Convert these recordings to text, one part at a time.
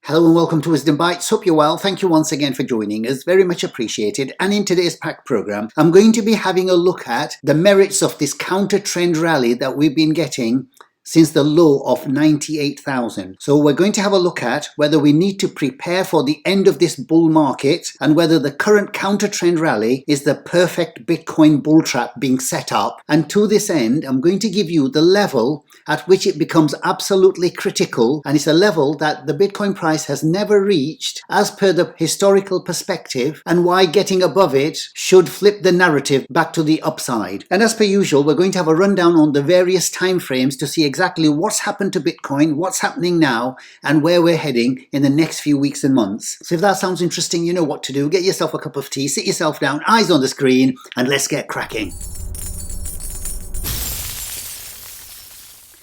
Hello and welcome to Wisdom Bites. Hope you're well. Thank you once again for joining us. Very much appreciated. And in today's packed program, I'm going to be having a look at the merits of this counter trend rally that we've been getting since the low of 98,000. So we're going to have a look at whether we need to prepare for the end of this bull market and whether the current counter trend rally is the perfect Bitcoin bull trap being set up. And to this end, I'm going to give you the level at which it becomes absolutely critical, and it's a level that the Bitcoin price has never reached as per the historical perspective, and why getting above it should flip the narrative back to the upside. And as per usual, we're going to have a rundown on the various time frames to see exactly what's happened to Bitcoin, what's happening now, and where we're heading in the next few weeks and months. So if that sounds interesting, you know what to do. Get yourself a cup of tea, sit yourself down, eyes on the screen, and let's get cracking.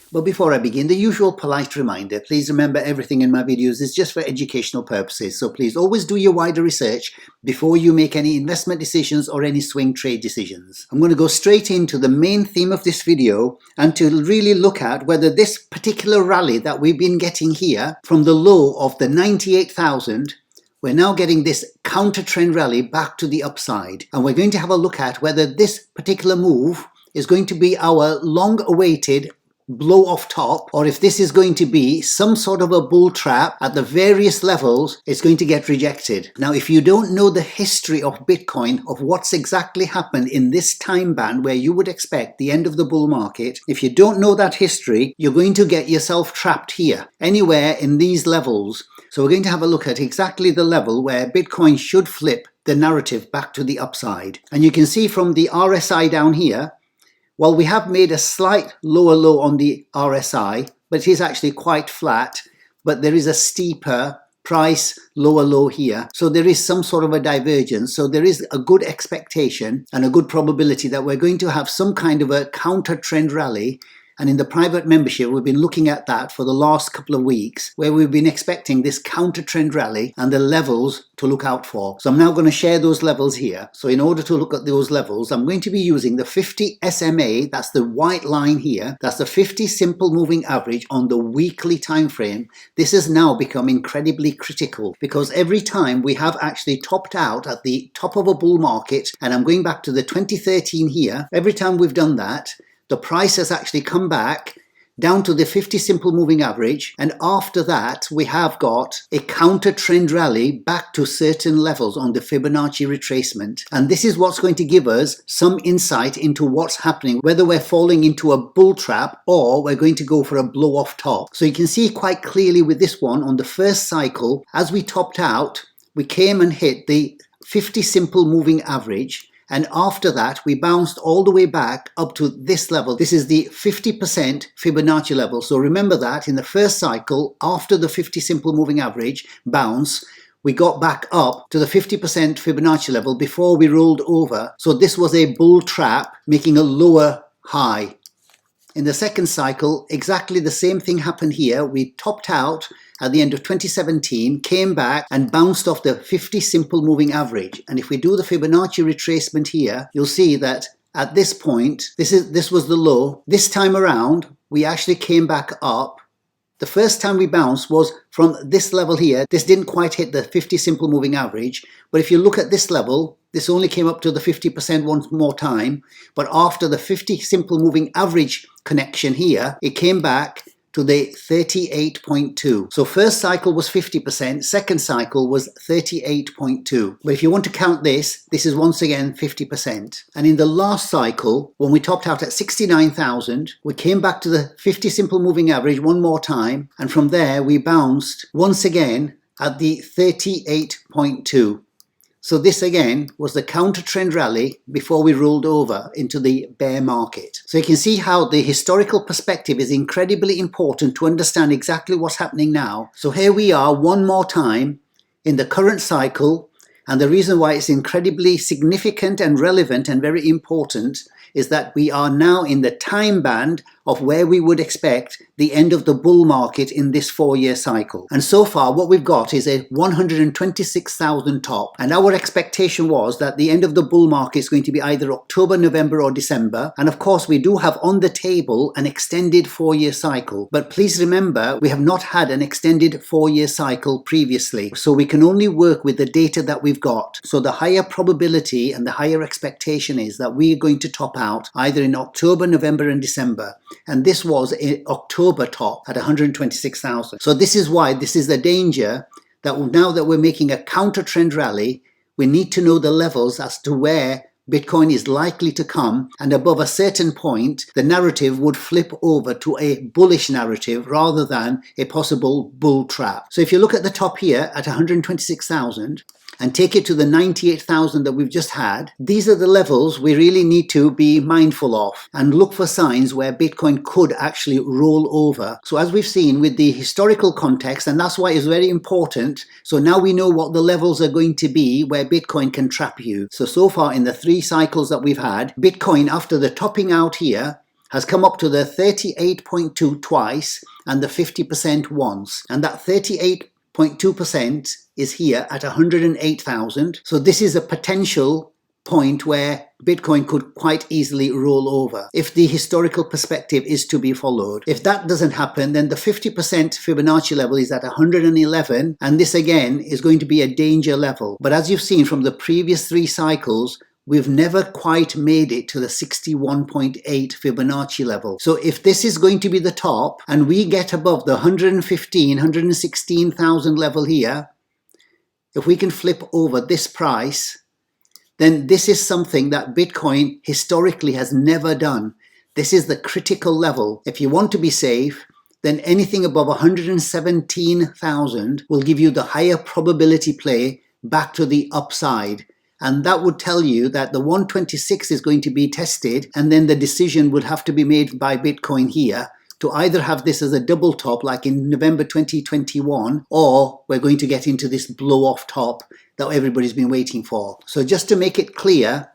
But before I begin, the usual polite reminder, please remember everything in my videos is just for educational purposes. So please always do your wider research before you make any investment decisions or any swing trade decisions. I'm going to go straight into the main theme of this video and to really look at whether this particular rally that we've been getting here from the low of the 98,000, we're now getting this counter trend rally back to the upside. And we're going to have a look at whether this particular move is going to be our long-awaited blow off top, or if this is going to be some sort of a bull trap at the various levels, it's going to get rejected. Now, if you don't know the history of Bitcoin, of what's exactly happened in this time band where you would expect the end of the bull market, if you don't know that history, you're going to get yourself trapped here, anywhere in these levels. So we're going to have a look at exactly the level where Bitcoin should flip the narrative back to the upside. And you can see from the RSI down here, well, we have made a slight lower low on the RSI, but it is actually quite flat, but there is a steeper price lower low here. So there is some sort of a divergence. So there is a good expectation and a good probability that we're going to have some kind of a counter trend rally. And in the private membership, we've been looking at that for the last couple of weeks, where we've been expecting this counter trend rally and the levels to look out for. So I'm now going to share those levels here. So in order to look at those levels, I'm going to be using the 50 SMA. That's the white line here. That's the 50 simple moving average on the weekly time frame. This has now become incredibly critical because every time we have actually topped out at the top of a bull market, and I'm going back to the 2013 here, every time we've done that, the price has actually come back down to the 50 simple moving average, and after that we have got a counter trend rally back to certain levels on the Fibonacci retracement. And this is what's going to give us some insight into what's happening, whether we're falling into a bull trap or we're going to go for a blow off top. So you can see quite clearly with this one on the first cycle, as we topped out, we came and hit the 50 simple moving average. And after that, we bounced all the way back up to this level. This is the 50% Fibonacci level. So remember that in the first cycle, after the 50 simple moving average bounce, we got back up to the 50% Fibonacci level before we rolled over. So this was a bull trap making a lower high. In the second cycle, exactly the same thing happened here. We topped out at the end of 2017, came back and bounced off the 50 simple moving average. And if we do the Fibonacci retracement here, you'll see that at this point, this was the low. This time around, we actually came back up. The first time we bounced was from this level here. This didn't quite hit the 50 simple moving average. But if you look at this level, this only came up to the 50% once more time. But after the 50 simple moving average connection here, it came back to the 38.2. So first cycle was 50%, second cycle was 38.2. But if you want to count this is once again 50%. And in the last cycle, when we topped out at 69,000, we came back to the 50 simple moving average one more time. And from there, we bounced once again at the 38.2. So this again was the counter trend rally before we rolled over into the bear market. So you can see how the historical perspective is incredibly important to understand exactly what's happening now. So here we are one more time in the current cycle, and the reason why it's incredibly significant and relevant and very important is that we are now in the time band of where we would expect the end of the bull market in this 4-year cycle. And so far what we've got is a 126,000 top, and our expectation was that the end of the bull market is going to be either October, November or December. And of course we do have on the table an extended 4-year cycle, but please remember we have not had an extended 4-year cycle previously, so we can only work with the data that we've got. So the higher probability and the higher expectation is that we are going to top out either in October, November and December. And this was an October top at 126,000. So this is why this is the danger, that now that we're making a counter trend rally, we need to know the levels as to where Bitcoin is likely to come, and above a certain point the narrative would flip over to a bullish narrative rather than a possible bull trap. So if you look at the top here at 126,000 and take it to the 98,000 that we've just had, these are the levels we really need to be mindful of and look for signs where Bitcoin could actually roll over. So as we've seen with the historical context, and that's why it's very important, so now we know what the levels are going to be where Bitcoin can trap you. So far in the 3 cycles that we've had, Bitcoin after the topping out here has come up to the 38.2 twice and the 50% once, and that 38.2% is here at 108,000. So this is a potential point where Bitcoin could quite easily roll over if the historical perspective is to be followed. If that doesn't happen, then the 50% Fibonacci level is at 111, and this again is going to be a danger level. But as you've seen from the previous 3 cycles, we've never quite made it to the 61.8 Fibonacci level. So if this is going to be the top and we get above the 116,000 level here, if we can flip over this price, then this is something that Bitcoin historically has never done. This is the critical level. If you want to be safe, then anything above 117,000 will give you the higher probability play back to the upside. And that would tell you that the 126 is going to be tested, and then the decision would have to be made by Bitcoin here to either have this as a double top like in November 2021, or we're going to get into this blow off top that everybody's been waiting for. So just to make it clear,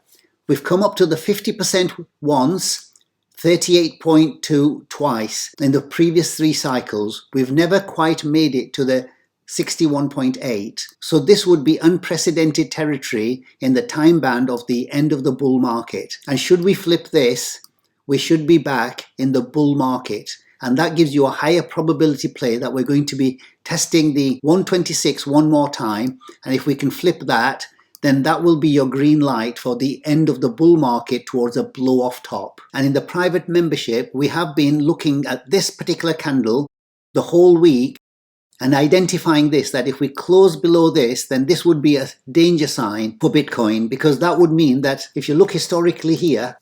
we've come up to the 50% once, 38.2 twice in the previous 3 cycles. We've never quite made it to the 61.8. So this would be unprecedented territory in the time band of the end of the bull market. And should we flip this, we should be back in the bull market. And that gives you a higher probability play that we're going to be testing the 126 one more time. And if we can flip that, then that will be your green light for the end of the bull market towards a blow off top. And in the private membership, we have been looking at this particular candle the whole week and identifying this, that if we close below this, then this would be a danger sign for Bitcoin, because that would mean that if you look historically here,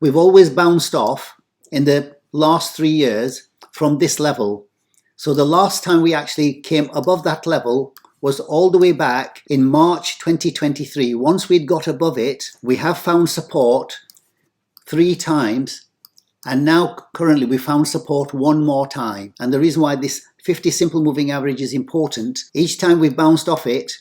we've always bounced off in the last 3 years from this level. So the last time we actually came above that level was all the way back in March 2023. Once we'd got above it, we have found support 3 times, and now currently we found support 1 more time. And the reason why this 50 simple moving average is important, each time we've bounced off it,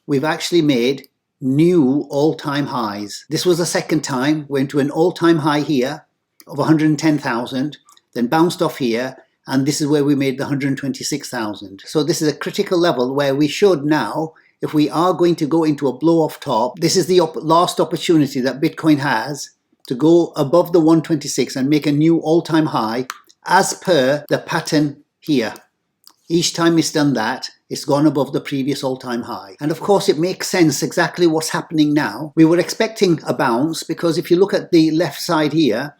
we've actually made new all-time highs. This was the second time, went to an all-time high here of 110,000, then bounced off here, and this is where we made the 126,000. So this is a critical level where we should now, if we are going to go into a blow-off top, this is the last opportunity that Bitcoin has to go above the 126 and make a new all-time high as per the pattern here. Each time it's done that, it's gone above the previous all-time high. And of course it makes sense exactly what's happening now. We were expecting a bounce, because if you look at the left side here,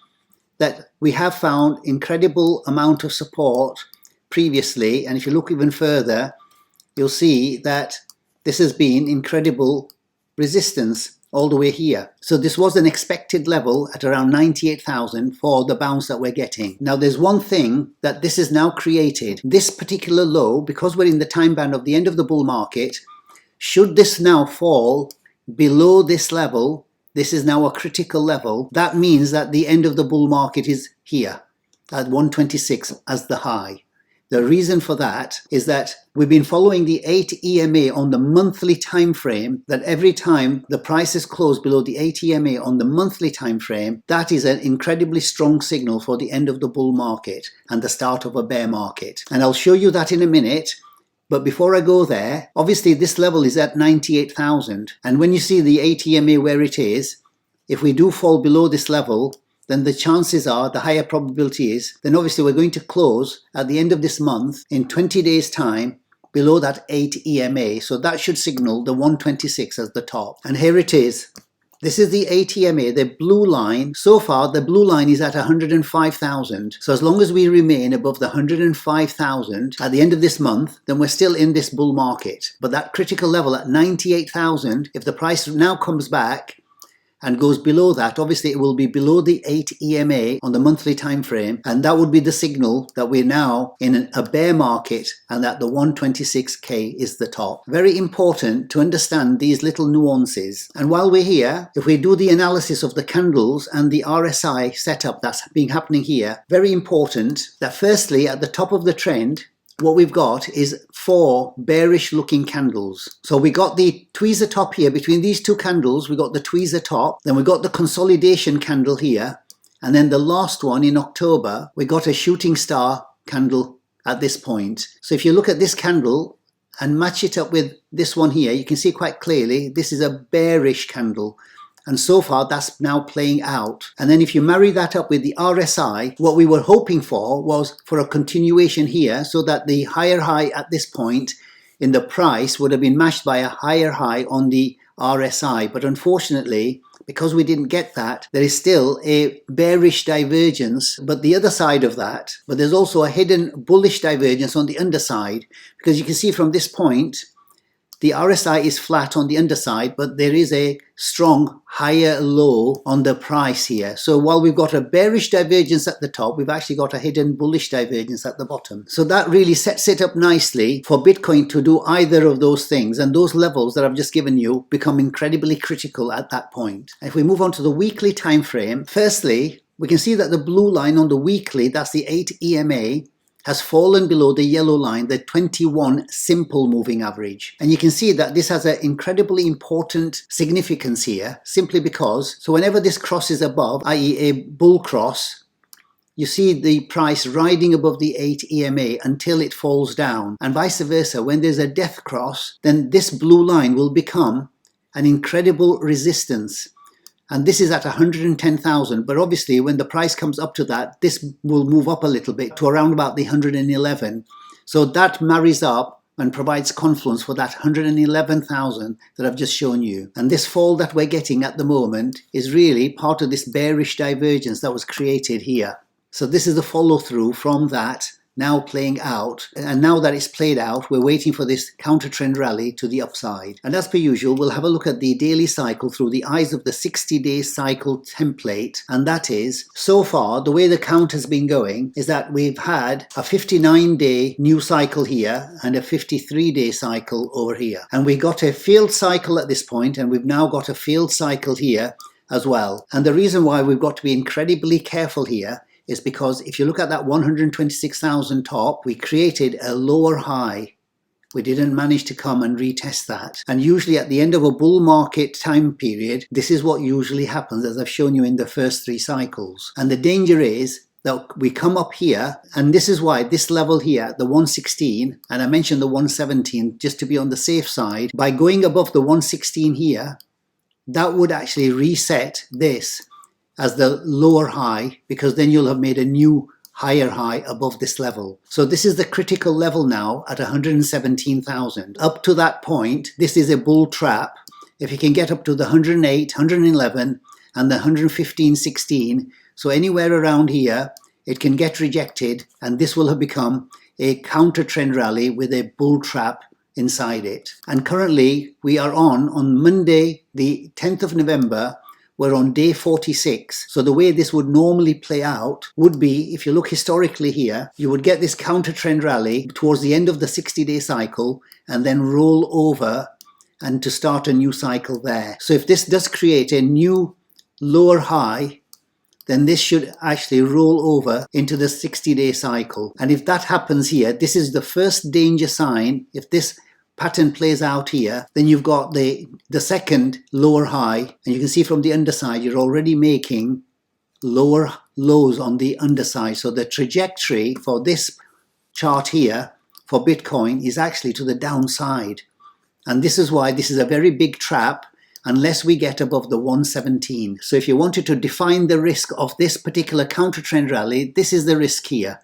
that we have found incredible amount of support previously, and if you look even further, you'll see that this has been incredible resistance all the way here. So this was an expected level at around 98,000 for the bounce that we're getting. Now there's one thing that this has now created. This particular low, because we're in the time band of the end of the bull market, should this now fall below this level, this is now a critical level, that means that the end of the bull market is here at 126 as the high. The reason for that is that we've been following the 8 EMA on the monthly time frame, that every time the prices close below the 8 EMA on the monthly time frame, that is an incredibly strong signal for the end of the bull market and the start of a bear market. And I'll show you that in a minute. But before I go there, obviously this level is at 98,000. And when you see the 8 EMA where it is, if we do fall below this level, then the chances are, the higher probability is, then obviously we're going to close at the end of this month in 20 days time below that 8 EMA. So that should signal the 126 as the top. And here it is. This is the 8 EMA, the blue line. So far, the blue line is at 105,000. So as long as we remain above the 105,000 at the end of this month, then we're still in this bull market. But that critical level at 98,000, if the price now comes back and goes below that, obviously it will be below the 8 EMA on the monthly time frame, and that would be the signal that we're now in a bear market and that the 126k is the top. Very important to understand these little nuances. And while we're here, if we do the analysis of the candles and the RSI setup that's been happening here, very important that firstly at the top of the trend, what we've got is 4 bearish looking candles. So we got the tweezer top here. Between these two candles, we got the tweezer top, then we got the consolidation candle here, and then the last one in October, we got a shooting star candle at this point. So if you look at this candle and match it up with this one here, you can see quite clearly this is a bearish candle. And so far that's now playing out. And then if you marry that up with the RSI, what we were hoping for was for a continuation here, so that the higher high at this point in the price would have been matched by a higher high on the RSI. But unfortunately, because we didn't get that, there is still a bearish divergence. But the other side of that, but there's also a hidden bullish divergence on the underside, because you can see from this point, the RSI is flat on the underside, but there is a strong higher low on the price here. So while we've got a bearish divergence at the top, we've actually got a hidden bullish divergence at the bottom. So that really sets it up nicely for Bitcoin to do either of those things. And those levels that I've just given you become incredibly critical at that point. If we move on to the weekly time frame, firstly, we can see that the blue line on the weekly, that's the 8 EMA, has fallen below the yellow line, the 21 simple moving average. And you can see that this has an incredibly important significance here, simply because, so whenever this crosses above, i.e. a bull cross, you see the price riding above the 8 EMA until it falls down. And vice versa, when there's a death cross, then this blue line will become an incredible resistance. And this is at 110,000, but obviously when the price comes up to that, this will move up a little bit to around about the 111. So that marries up and provides confluence for that 111,000 that I've just shown you. And this fall that we're getting at the moment is really part of this bearish divergence that was created here. So this is the follow through from that now playing out, and now that it's played out, we're waiting for this counter trend rally to the upside. And as per usual, we'll have a look at the daily cycle through the eyes of the 60-day cycle template. And that is, so far, the way the count has been going is that we've had a 59-day new cycle here and a 53-day cycle over here. And we got a failed cycle at this point, and we've now got a failed cycle here as well. And the reason why we've got to be incredibly careful here is because if you look at that 126,000 top, we created a lower high. We didn't manage to come and retest that. And usually at the end of a bull market time period, this is what usually happens, as I've shown you in the first 3 cycles. And the danger is that we come up here, and this is why this level here, the 116, and I mentioned the 117 just to be on the safe side, by going above the 116 here, that would actually reset this as the lower high, because then you'll have made a new higher high above this level. So this is the critical level now at 117,000. Up to that point, this is a bull trap. If you can get up to the 108, 111 and the 115.16, so anywhere around here, it can get rejected, and this will have become a counter trend rally with a bull trap inside it. And currently we are on Monday, the 10th of November, we're on day 46. So the way this would normally play out would be, if you look historically here, you would get this counter trend rally towards the end of the 60-day cycle and then roll over and to start a new cycle there. So if this does create a new lower high, then this should actually roll over into the 60-day cycle. And if that happens here, this is the first danger sign. If this pattern plays out here, then you've got the second lower high, and you can see from the underside you're already making lower lows on the underside. So the trajectory for this chart here for Bitcoin is actually to the downside, and this is why this is a very big trap unless we get above the 117. So if you wanted to define the risk of this particular counter trend rally, this is the risk here.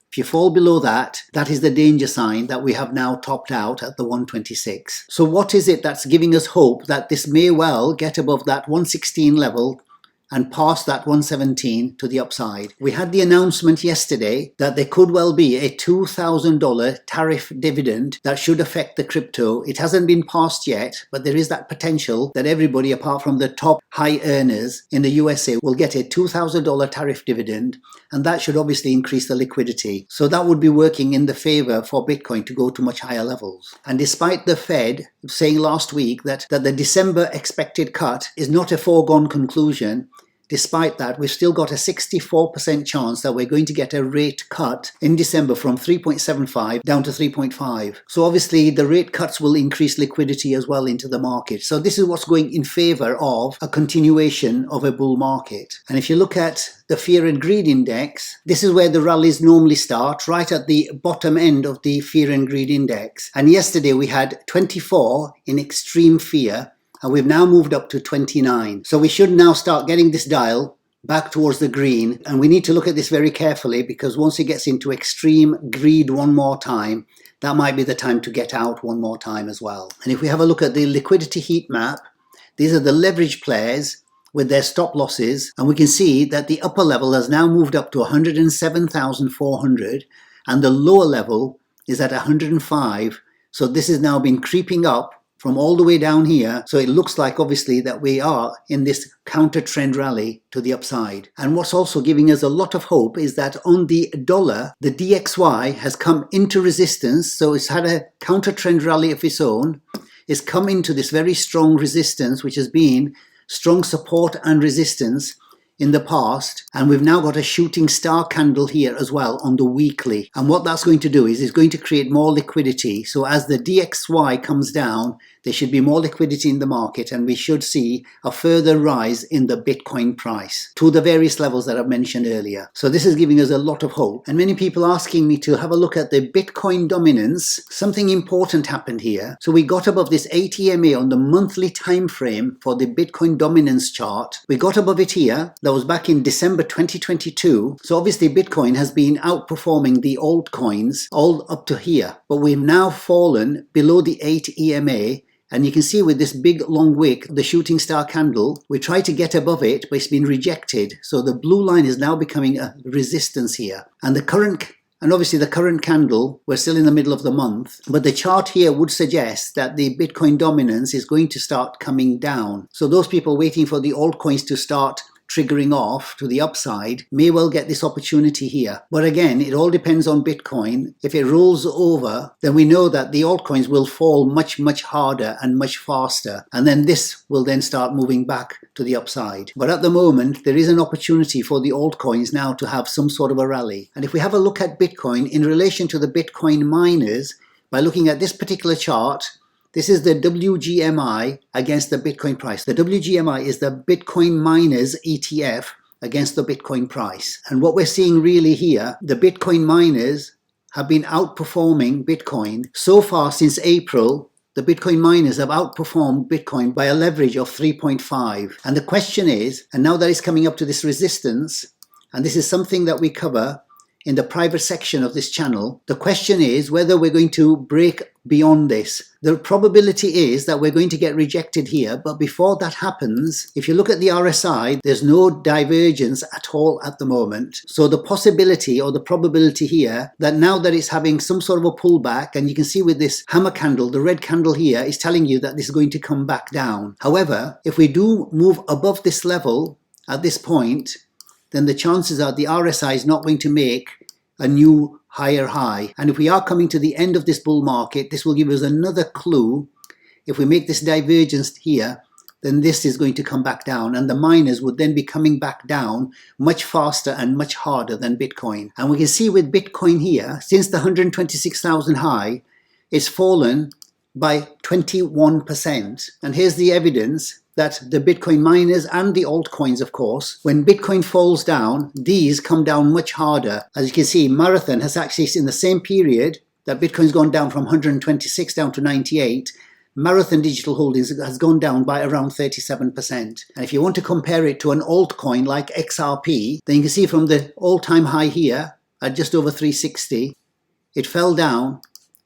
If you fall below that, that is the danger sign that we have now topped out at the 126. So what is it that's giving us hope that this may well get above that 116 level and past that 117 to the upside? We had the announcement yesterday that there could well be a $2,000 tariff dividend that should affect the crypto. It hasn't been passed yet, but there is that potential that everybody apart from the top high earners in the USA will get a $2,000 tariff dividend, and that should obviously increase the liquidity. So that would be working in the favor for Bitcoin to go to much higher levels. And despite the Fed saying last week that the December expected cut is not a foregone conclusion, despite that, we've still got a 64% chance that we're going to get a rate cut in December from 3.75 down to 3.5. So obviously the rate cuts will increase liquidity as well into the market. So this is what's going in favor of a continuation of a bull market. And if you look at the fear and greed index, this is where the rallies normally start, right at the bottom end of the fear and greed index. And yesterday we had 24 in extreme fear, and we've now moved up to 29. So we should now start getting this dial back towards the green. And we need to look at this very carefully, because once it gets into extreme greed one more time, that might be the time to get out one more time as well. And if we have a look at the liquidity heat map, these are the leverage players with their stop losses. And we can see that the upper level has now moved up to 107,400 and the lower level is at 105. So this has now been creeping up from all the way down here. So it looks like obviously that we are in this counter trend rally to the upside. And what's also giving us a lot of hope is that on the dollar, the DXY has come into resistance. So it's had a counter trend rally of its own. It's come into this very strong resistance, which has been strong support and resistance in the past, and we've now got a shooting star candle here as well on the weekly. And what that's going to do is it's going to create more liquidity. So as the DXY comes down, there should be more liquidity in the market, and we should see a further rise in the Bitcoin price to the various levels that I've mentioned earlier. So this is giving us a lot of hope. And many people asking me to have a look at the Bitcoin dominance. Something important happened here. So we got above this 8 EMA on the monthly time frame for the Bitcoin dominance chart. We got above it here. That was back in December 2022. So obviously Bitcoin has been outperforming the altcoins all up to here, but we've now fallen below the 8 EMA. And you can see with this big long wick, the shooting star candle, we tried to get above it, but it's been rejected. So the blue line is now becoming a resistance here. And obviously the current candle, we're still in the middle of the month, but the chart here would suggest that the Bitcoin dominance is going to start coming down. So those people waiting for the altcoins to start triggering off to the upside may well get this opportunity here. But again, it all depends on Bitcoin. If it rolls over, then we know that the altcoins will fall much, much harder and much faster. And then this will then start moving back to the upside. But at the moment, there is an opportunity for the altcoins now to have some sort of a rally. And if we have a look at Bitcoin in relation to the Bitcoin miners, by looking at this particular chart, this is the WGMI against the Bitcoin price. The WGMI is the Bitcoin miners ETF against the Bitcoin price. And what we're seeing really here, the Bitcoin miners have been outperforming Bitcoin. So far since April, the Bitcoin miners have outperformed Bitcoin by a leverage of 3.5. And the question is, and now that it's coming up to this resistance, and this is something that we cover in the private section of this channel, the question is whether we're going to break beyond this. The probability is that we're going to get rejected here, but before that happens, if you look at the RSI, there's no divergence at all at the moment. So the possibility or the probability here that now that it's having some sort of a pullback, and you can see with this hammer candle, the red candle here is telling you that this is going to come back down. However, if we do move above this level at this point, then the chances are the RSI is not going to make a new higher high. And if we are coming to the end of this bull market, this will give us another clue. If we make this divergence here, then this is going to come back down, and the miners would then be coming back down much faster and much harder than Bitcoin. And we can see with Bitcoin here, since the 126,000 high, it's fallen by 21%. And here's the evidence that the Bitcoin miners and the altcoins, of course, when Bitcoin falls down, these come down much harder. As you can see, Marathon has actually, in the same period that Bitcoin's gone down from 126 down to 98, Marathon Digital Holdings has gone down by around 37%. And if you want to compare it to an altcoin like XRP, then you can see from the all-time high here at just over 360, it fell down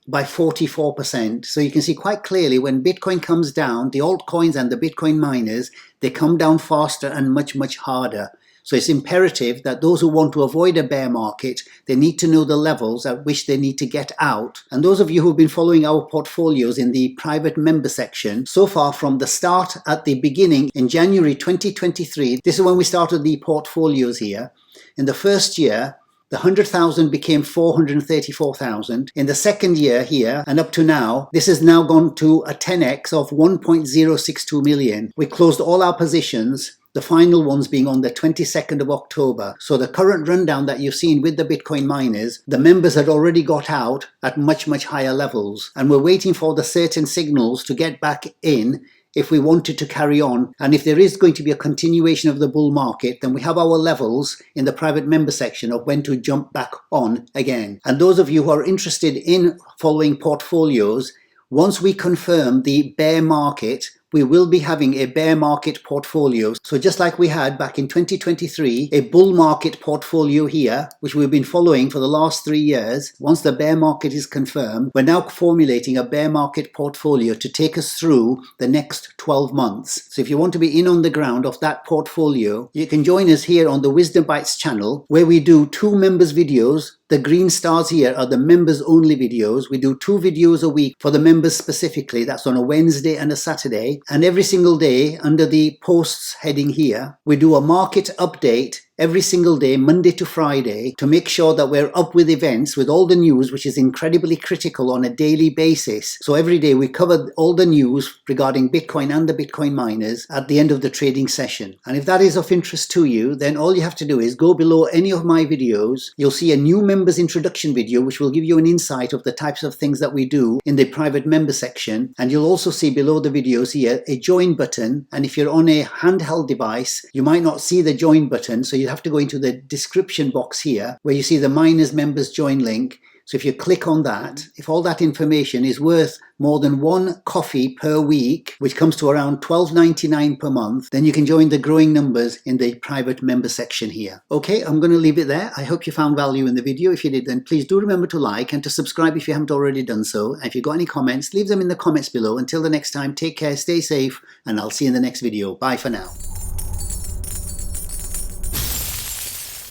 by 44%. So you can see quite clearly when Bitcoin comes down, the altcoins and the Bitcoin miners, they come down faster and much, much harder. So it's imperative that those who want to avoid a bear market, they need to know the levels at which they need to get out. And those of you who've been following our portfolios in the private member section, so far from the start at the beginning in January 2023, this is when we started the portfolios here. In the first year, the 100,000 became 434,000. In the second year here and up to now, this has now gone to a 10x of 1.062 million. We closed all our positions, the final ones being on the 22nd of October. So the current rundown that you've seen with the Bitcoin miners, the members had already got out at much, much higher levels. And we're waiting for the certain signals to get back in if we wanted to carry on. And if there is going to be a continuation of the bull market, then we have our levels in the private member section of when to jump back on again. And those of you who are interested in following portfolios, once we confirm the bear market, we will be having a bear market portfolio. So just like we had back in 2023, a bull market portfolio here, which we've been following for the last 3 years. Once the bear market is confirmed, we're now formulating a bear market portfolio to take us through the next 12 months. So if you want to be in on the ground of that portfolio, you can join us here on the Wisdom Bites channel, where we do 2 members videos. The green stars here are the members only videos. We do 2 videos a week for the members specifically. That's on a Wednesday and a Saturday. And every single day under the posts heading here, we do a market update every single day, Monday to Friday, to make sure that we're up with events, with all the news, which is incredibly critical on a daily basis. So every day we cover all the news regarding Bitcoin and the Bitcoin miners at the end of the trading session. And if that is of interest to you, then all you have to do is go below any of my videos. You'll see a new members introduction video, which will give you an insight of the types of things that we do in the private member section. And you'll also see below the videos here a join button. And if you're on a handheld device, you might not see the join button. So you have to go into the description box here where you see the miners members join link. So if you click on that, if all that information is worth more than 1 coffee per week, which comes to around $12.99 per month, then you can join the growing numbers in the private member section here. Okay, I'm going to leave it there. I hope you found value in the video. If you did, then please do remember to like and to subscribe if you haven't already done so. And if you've got any comments, leave them in the comments below. Until the next time, take care, stay safe, and I'll see you in the next video. Bye for now.